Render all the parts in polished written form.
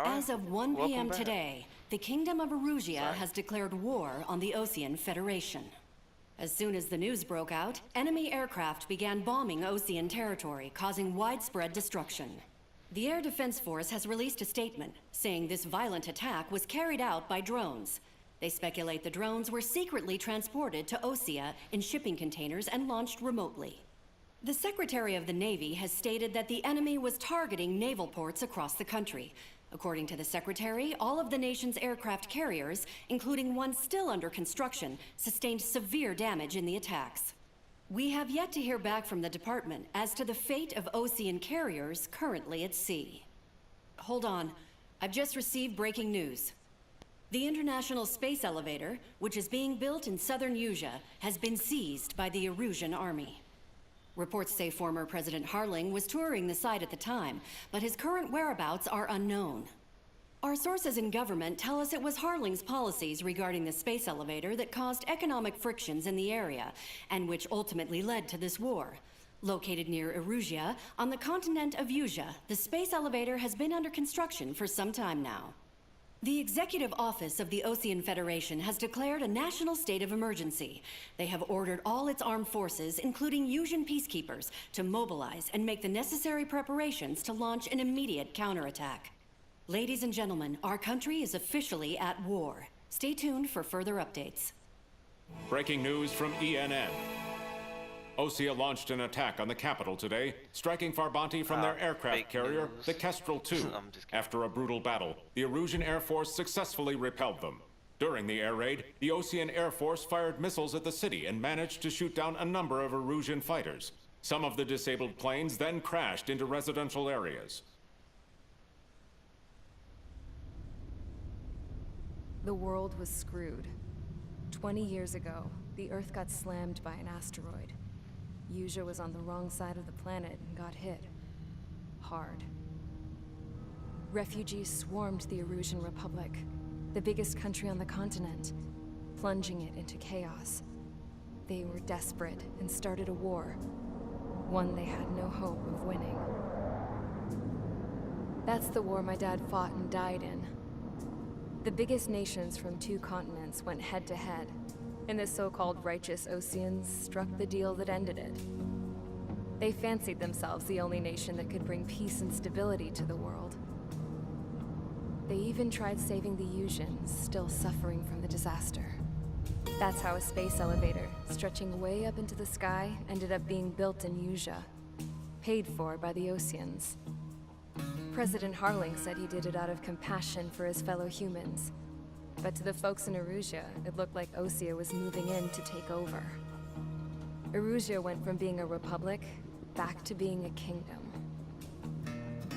As of 1 Welcome p.m. back. today, the Kingdom of Erusia Sorry. has declared war on the Osean Federation. As soon as the news broke out, enemy aircraft began bombing Osean territory, causing widespread destruction. The Air Defense Force has released a statement saying this violent attack was carried out by drones. They speculate the drones were secretly transported to Osea in shipping containers and launched remotely. The Secretary of the Navy has stated that the enemy was targeting naval ports across the country. According to the Secretary, all of the nation's aircraft carriers, including one still under construction, sustained severe damage in the attacks. We have yet to hear back from the department as to the fate of Osean carriers currently at sea. Hold on. I've just received breaking news. The International Space Elevator, which is being built in southern Usea, has been seized by the Erusian army. Reports say former President Harling was touring the site at the time, but his current whereabouts are unknown. Our sources in government tell us it was Harling's policies regarding the space elevator that caused economic frictions in the area, and which ultimately led to this war. Located near Erusia, on the continent of Usea, the space elevator has been under construction for some time now. The Executive Office of the Osean Federation has declared a national state of emergency. They have ordered all its armed forces, including Usian peacekeepers, to mobilize and make the necessary preparations to launch an immediate counterattack. Ladies and gentlemen, our country is officially at war. Stay tuned for further updates. Breaking news from ENN. Osea launched an attack on the capital today, striking Farbanti from their aircraft fake carrier, news. the Kestrel II. I'm just kidding. After a brutal battle, the Erusian Air Force successfully repelled them. During the air raid, the Osean Air Force fired missiles at the city and managed to shoot down a number of Erusian fighters. Some of the disabled planes then crashed into residential areas. The world was screwed. 20 years ago, the Earth got slammed by an asteroid. Usea was on the wrong side of the planet and got hit. Hard. Refugees swarmed the Erusian Republic, the biggest country on the continent, plunging it into chaos. They were desperate and started a war, one they had no hope of winning. That's the war my dad fought and died in. The biggest nations from 2 continents went head-to-head, and the so-called righteous Oseans struck the deal that ended it. They fancied themselves the only nation that could bring peace and stability to the world. They even tried saving the Usians, still suffering from the disaster. That's how a space elevator, stretching way up into the sky, ended up being built in Usea, paid for by the Oseans. President Harling said he did it out of compassion for his fellow humans. But to the folks in Erusia, it looked like Osea was moving in to take over. Erusia went from being a republic back to being a kingdom.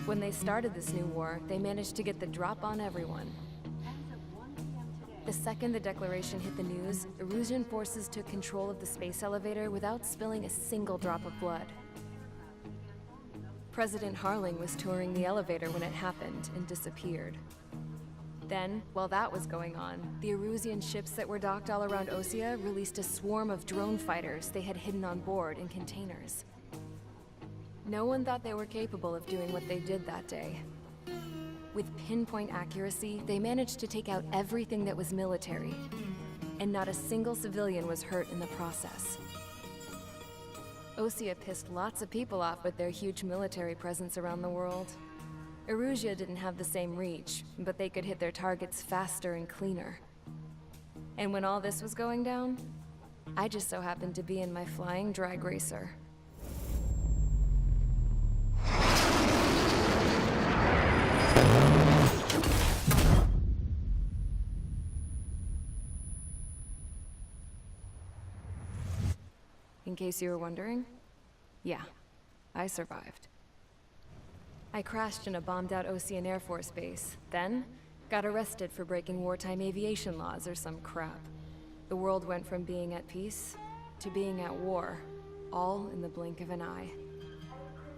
When they started this new war, they managed to get the drop on everyone. The second the declaration hit the news, Erusian forces took control of the space elevator without spilling a single drop of blood. President Harling was touring the elevator when it happened and disappeared. Then, while that was going on, the Erusian ships that were docked all around Osea released a swarm of drone fighters they had hidden on board in containers. No one thought they were capable of doing what they did that day. With pinpoint accuracy, they managed to take out everything that was military, and not a single civilian was hurt in the process. Osea pissed lots of people off with their huge military presence around the world. Erusia didn't have the same reach, but they could hit their targets faster and cleaner. And when all this was going down, I just so happened to be in my flying drag racer. In case you were wondering, yeah, I survived. I crashed in a bombed-out Osean Air Force base, then got arrested for breaking wartime aviation laws or some crap. The world went from being at peace to being at war, all in the blink of an eye.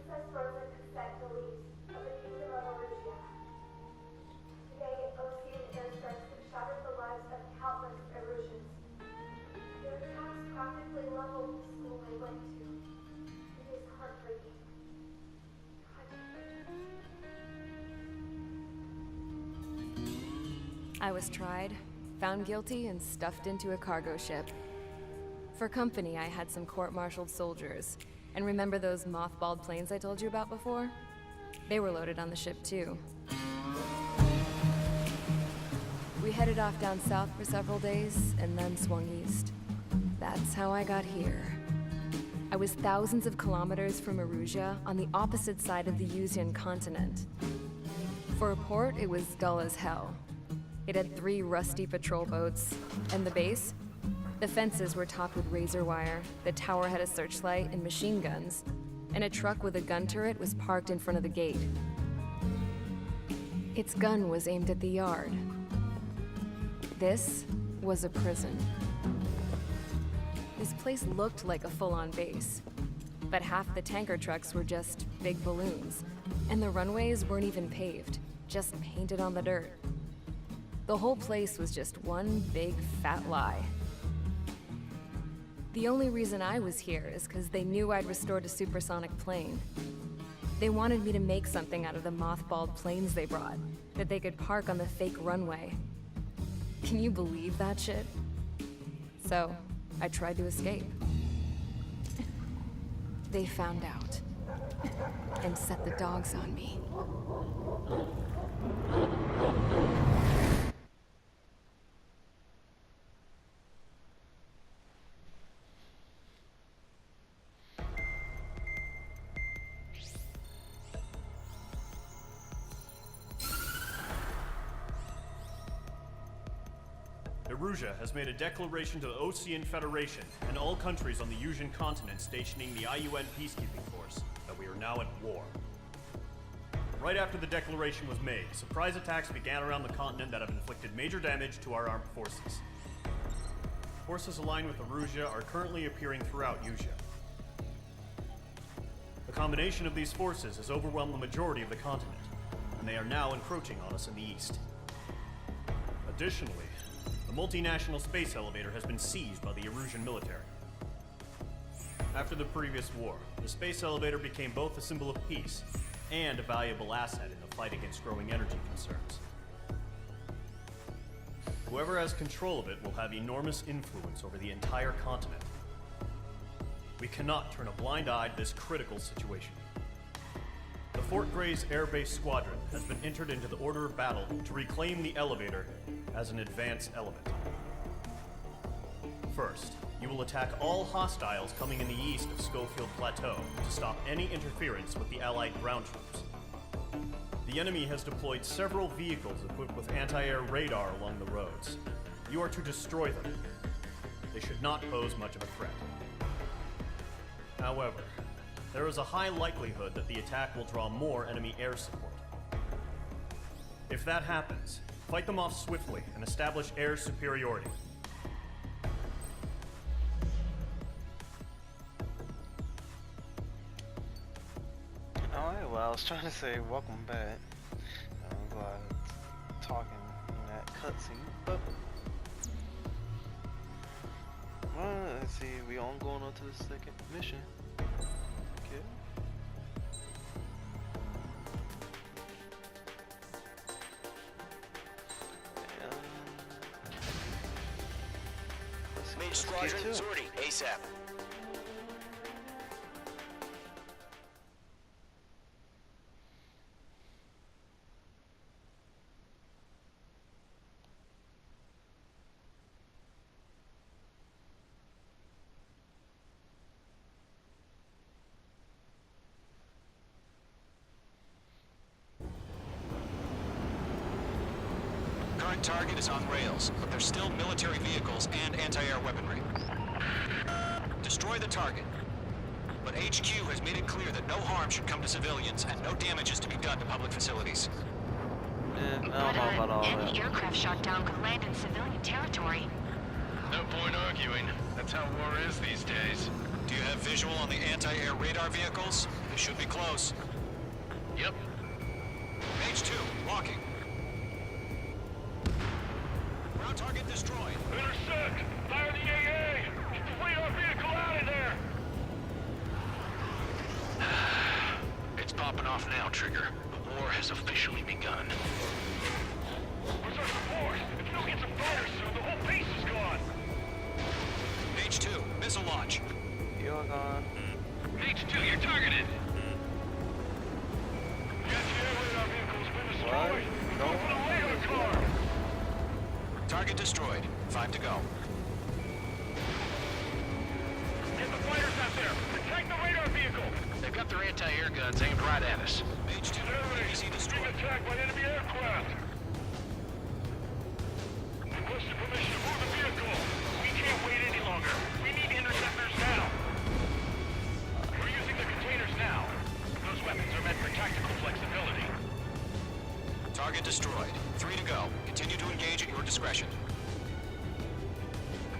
Princess Rosa Cassette Delete of the Kingdom of Erusia. Today, Osean airstrikes have shattered the lives of countless Erusians. Their attacks practically leveled the school they went to. It is heartbreaking. I was tried, found guilty, and stuffed into a cargo ship. For company, I had some court-martialed soldiers. And remember those mothballed planes I told you about before? They were loaded on the ship too. We headed off down south for several days, and then swung east. That's how I got here. I was thousands of kilometers from Erusia, on the opposite side of the Yuzian continent. For a port, it was dull as hell. It had 3 rusty patrol boats, and the base? The fences were topped with razor wire, the tower had a searchlight and machine guns, and a truck with a gun turret was parked in front of the gate. Its gun was aimed at the yard. This was a prison. This place looked like a full-on base, but half the tanker trucks were just big balloons, and the runways weren't even paved, just painted on the dirt. The whole place was just one big fat lie. The only reason I was here is because they knew I'd restored a supersonic plane. They wanted me to make something out of the mothballed planes they brought, that they could park on the fake runway. Can you believe that shit? So, I tried to escape. They found out, and set the dogs on me. Erusia has made a declaration to the Osean Federation and all countries on the Yuzian continent stationing the IUN peacekeeping force that we are now at war. Right after the declaration was made, surprise attacks began around the continent that have inflicted major damage to our armed forces. Forces aligned with Erusia are currently appearing throughout Yusia. The combination of these forces has overwhelmed the majority of the continent, and they are now encroaching on us in the east. Additionally, the multinational space elevator has been seized by the Erusian military. After the previous war, the space elevator became both a symbol of peace and a valuable asset in the fight against growing energy concerns. Whoever has control of it will have enormous influence over the entire continent. We cannot turn a blind eye to this critical situation. The Fort Gray's Air Base Squadron has been entered into the order of battle to reclaim the elevator as an advanced element. First, you will attack all hostiles coming in the east of Schofield Plateau to stop any interference with the Allied ground troops. The enemy has deployed several vehicles equipped with anti-air radar along the roads. You are to destroy them. They should not pose much of a threat. However, there is a high likelihood that the attack will draw more enemy air support. If that happens, fight them off swiftly and establish air superiority. Alright, well, I was trying to say welcome back. I'm glad talking in that cutscene, but well, let's see, we all going on to the second mission. Okay. Main Squadron, sortie, ASAP. Current target is on rails, but there's still military vehicles and anti-air weaponry. Destroy the target. But HQ has made it clear that no harm should come to civilians and no damage is to be done to public facilities. I don't know about all that. Any aircraft shot down could land in civilian territory. No point arguing. That's how war is these days. Do you have visual on the anti-air radar vehicles? They should be close. Yep. Page 2, walking. Ground target destroyed. Intersect! Fire the AA! Get the radar vehicle out of there! It's popping off now, Trigger. The war has officially begun. Where's our support? If you don't get some fighters soon, the whole base is gone. H2, missile launch. You're gone. H2, you're targeted. The anti-air radar vehicle's been destroyed. Go for the radar car. Target destroyed. 5 to go. Get the fighters out there. Attack the radar vehicle. They've got their anti-air guns aimed right at us. H2, Easy easy being destroyed. attacked by enemy aircraft. Requested permission to move the vehicle. We can't wait any longer. We need interceptors now. We're using the containers now. Those weapons are meant for tactical flexibility. Target destroyed. 3 to go. Continue to engage at your discretion.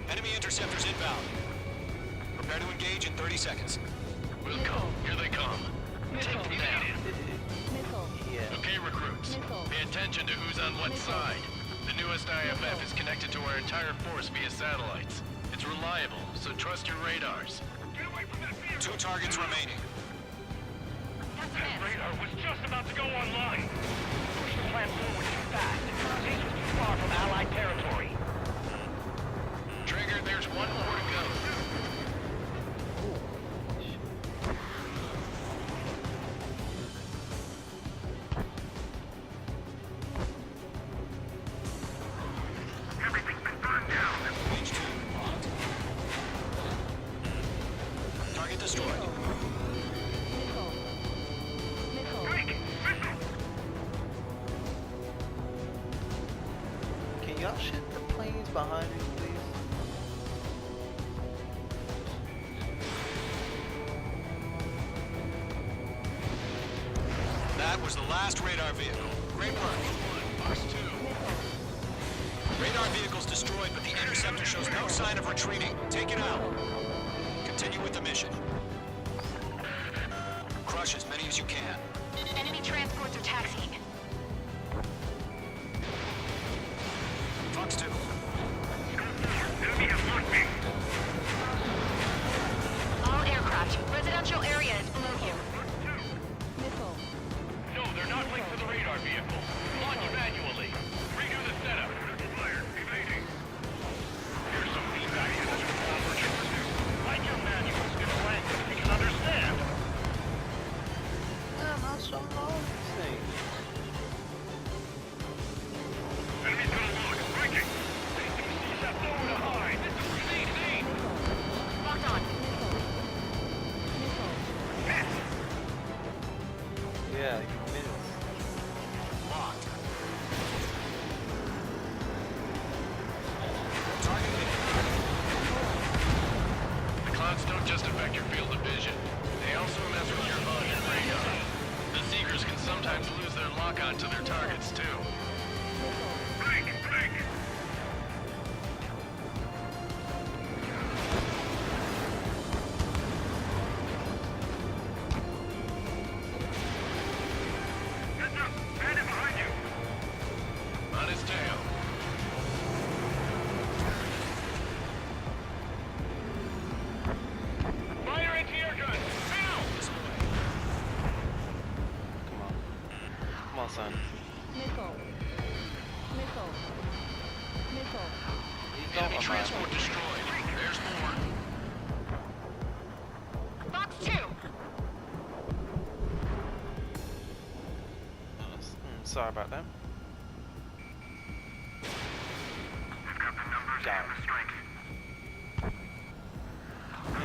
Enemy interceptors inbound. Prepare to engage in 30 seconds. We'll come. Here they come. Take them down. Yeah. Okay, recruits. Pay attention to who's on what side. The newest IFF is connected to our entire force via satellites. It's reliable, so trust your radars. Get away from that vehicle! 2 targets remaining. That radar was just about to go online. Push the plan forward too fast. Base was too far from Allied territory. Trigger, there's one more to go. Everything's been burned down. H2 locked. Target destroyed. Can y'all shoot the planes behind me, please? That was the last radar vehicle. Great work. Fox 2. Radar vehicle's destroyed, but the interceptor shows no sign of retreating. Take it out. Continue with the mission. Crush as many as you can. Enemy transports are taxiing. Fox 2. Enemy has marked me. All aircraft. Residential area is below you. No, they're not linked to the radar vehicle. Launch manually. Redo the setup. Fired. Evading. Here's some feedback for this operation. Like your manuals in a language we can understand. I'm not so long this thing. Enemy's gonna look. Breaking. APCs have nowhere to hide. This is easy. Locked on. Yeah, you missed. Locked. Target hit. The clouds don't just affect your field of vision. They also mess with your HUD and radar. The Seekers can sometimes lose their lock-on to their targets, too. Break! Break! Heads up! Bandit behind you! On his tail. Fire anti-air gun! Now! Come on. Come on, son. He's Enemy going transport destroyed. There's more. Fox 2. Sorry about that. We've got the numbers Got and the it. strength.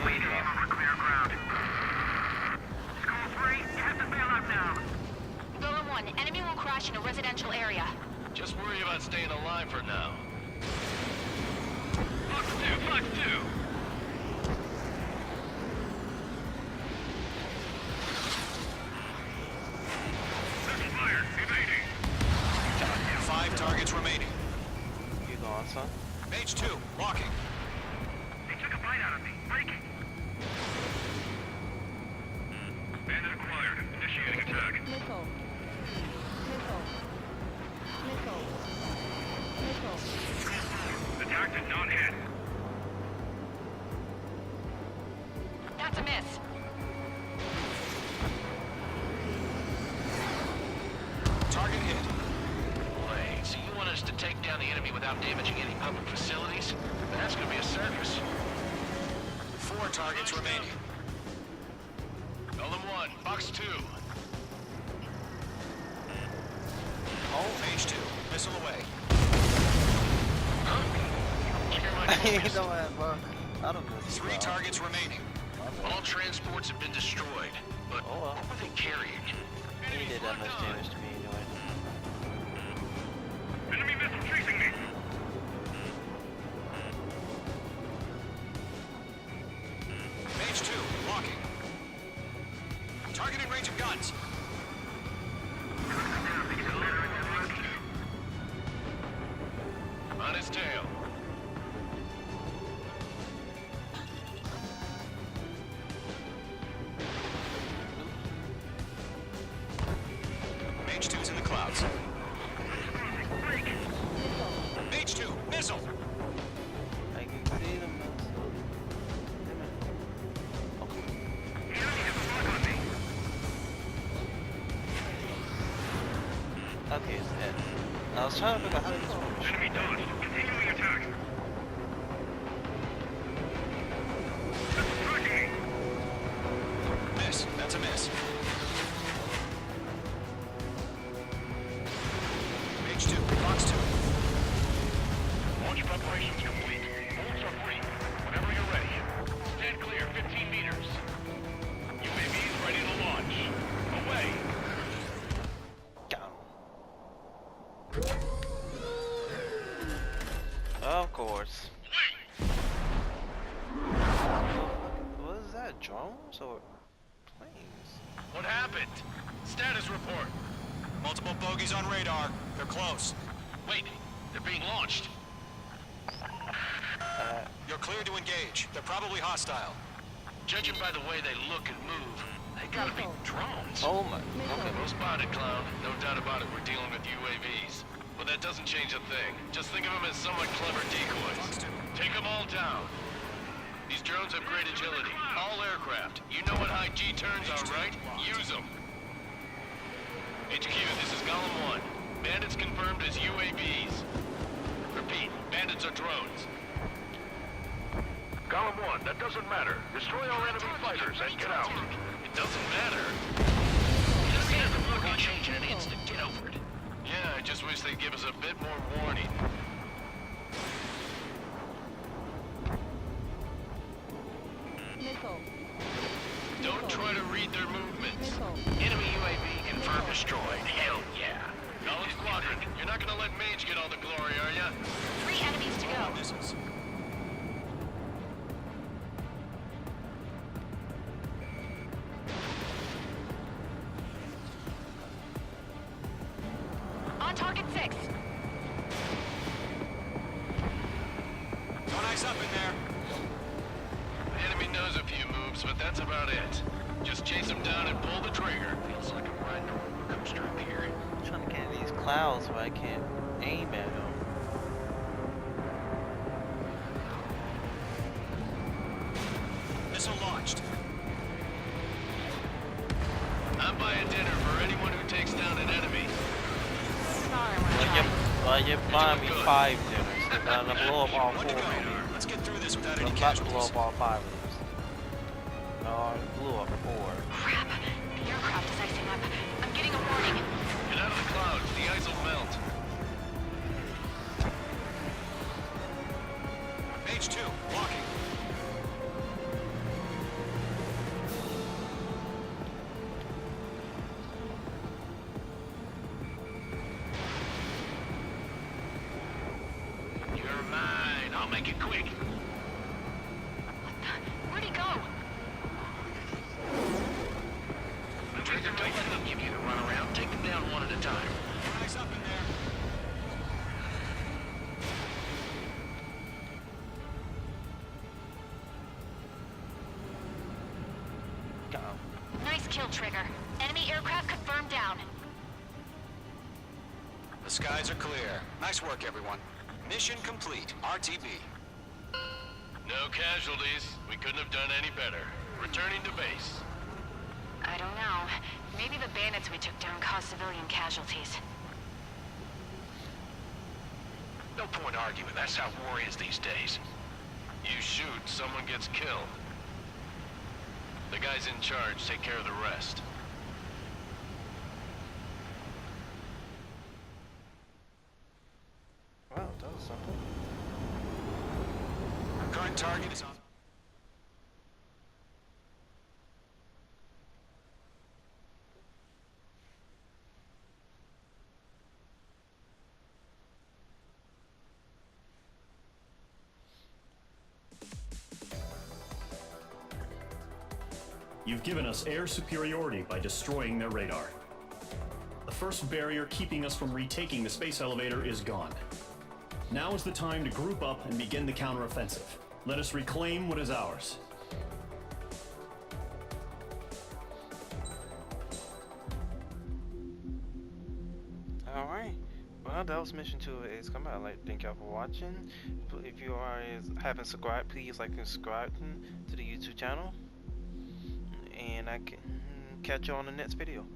There you go. Over clear ground. School 3, you have to bail out now. Golem 1. Enemy will crash in a residential area. Just worry about staying alive for now. Fox 2, Fox 2! There's fire, evading. 5 targets remaining. You go on, son. H2, locking. They took a bite out of me. Breaking. Bandit acquired. Initiating attack. Attack did not hit. That's a miss. Target hit. Wait, so you want us can take down the enemy without damaging any public facilities, then that's gonna be a circus. 4 targets remaining. Golem 1, Fox 2. Oh, Phage 2, missile away. Clear my You focus. know what, bro? I don't know. 3 targets remaining. All transports have been destroyed, but Oh, well. what were they carrying? He did that much damage to me anyway. Enemy missile chasing me. Phage 2, walking. Targeting range of guns. On his tail. Phage 2's in the clouds. Phage 2, missile. I can see them. Okay, it's dead. I was trying to figure out how this works. Enemy dodged. Continuing attack. Tracking me. Miss, that's a miss. Phage 2, Fox 2. Launch preparations complete. Bolts are free. Whenever you're ready. Stand clear, 15 meters. UAVs ready to launch. Away. Got him. Of course. What is that? Drones or planes? What happened? Status report. Multiple bogeys on radar. They're close. Wait, they're being launched. You're clear to engage. They're probably hostile. Judging by the way they look and move, they gotta be drones. Oh my. Okay. Well spotted, Clown. No doubt about it, we're dealing with UAVs. But that doesn't change a thing. Just think of them as somewhat clever decoys. Take them all down. These drones have great agility. All aircraft. You know what high G turns are, right? Use them. HQ, this is Golem 1. Bandits confirmed as UAVs. Repeat, bandits are drones. Golem 1, that doesn't matter. Destroy our enemy fighters and get out. It doesn't matter. Just say the war can change in an instant. Get over it. Yeah, I just wish they'd give us a bit more warning. Missile. Don't try to read their movements. Missile. Enemy UAV confirmed destroyed. Hell yeah. Golem Squadron, you're not gonna let Mage get all the glory, are ya? 3 enemies to go. Missiles. On target 6. No nice up in there. The enemy knows a few moves, but that's about it. Just chase them down and pull the trigger. Feels like I'm riding a roller coaster up here. I'm trying to get in these clouds where I can't aim at them. Missile launched. I'm buying dinner for anyone who takes down an enemy. Sorry, we're You're buying me 5 dinners. I'm gonna blow up all 4 One to of go. them. Let's get through this without any I'm about to blow casualties. up all 5 of them. No, I blew up 4. Crap. The aircraft is icing up. I'm getting a warning. Get out of the clouds. The ice will melt. Phage 2, walking. You're mine. I'll make it quick. Where'd he go? Trigger, don't let them give you the runaround. Take them down one at a time. Nice up in there. Got him. Nice kill, Trigger. Enemy aircraft confirmed down. The skies are clear. Nice work, everyone. Mission complete. RTB. No casualties. We couldn't have done any better. Returning to base. I don't know. Maybe the bandits we took down caused civilian casualties. No point arguing. That's how war is these days. You shoot, someone gets killed. The guys in charge take care of the rest. Wow, that was something. Current target is on. You've given us air superiority by destroying their radar. The first barrier keeping us from retaking the space elevator is gone. Now is the time to group up and begin the counteroffensive. Let us reclaim what is ours. Alright. Well, that was Mission 2 of Ace Combat. I'd like to thank y'all for watching. If you haven't subscribed, please like and subscribe to the YouTube channel. And I can catch you on the next video.